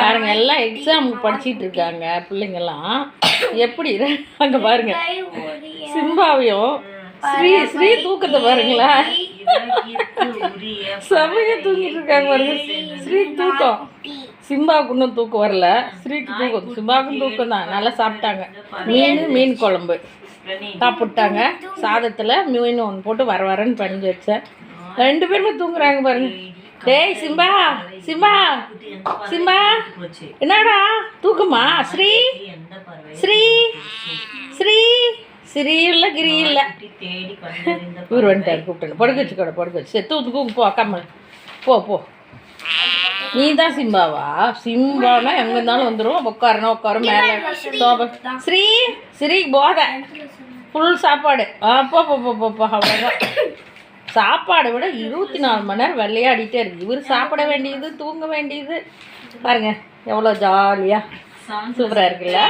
பாருங்க எல்லாம் எக்ஸாமுக்கு படிச்சிட்டு இருக்காங்க பிள்ளைங்கெல்லாம். எப்படி அங்கே பாருங்க சிம்பாவையும் ஸ்ரீ தூக்கத்தை பாருங்களா, செமைய தூங்கிட்டு இருக்காங்க பாருங்க. ஸ்ரீ தூக்கம், சிம்பாவுக்கு இன்னும் தூக்கம் வரல, ஸ்ரீக்கு தூக்கம், சிம்பாவுக்கும் தூக்கம் தான். நல்லா சாப்பிட்டாங்க. மீன் குழம்பு சாப்பிட்டாங்க. சாதத்தில் மீன் ஒன்று போட்டு வரன்னு பண்ணி வச்சேன். 2 பேருமே தூங்குறாங்க பாருங்க. டேய் சிம்பா சிம்பா சிம்பா, என்னடா தூக்குமா? ஸ்ரீ ஸ்ரீ ஸ்ரீ ஸ்ரீ இல்லை கிரி இல்லை, இவர் வந்துட்டார். கூப்பிட்டு படுக்க வச்சுக்கோட, படுக்க வச்சு தூக்கு போ. கம்மல் போ. நீ தான் சிம்பாவா? சிம்பானா எங்கே இருந்தாலும் வந்துடும். உட்காரும் மேலே சோபை. ஸ்ரீ போத ஃபுல் சாப்பாடு. போ அவ்வளோதான். சாப்பாடை விட 24 மணி நேரம் விளையாடிட்டே இருக்குது. இவர் சாப்பிட வேண்டியது, தூங்க வேண்டியது. பாருங்க எவ்வளோ ஜாலியாக சூப்பராக இருக்குல்ல.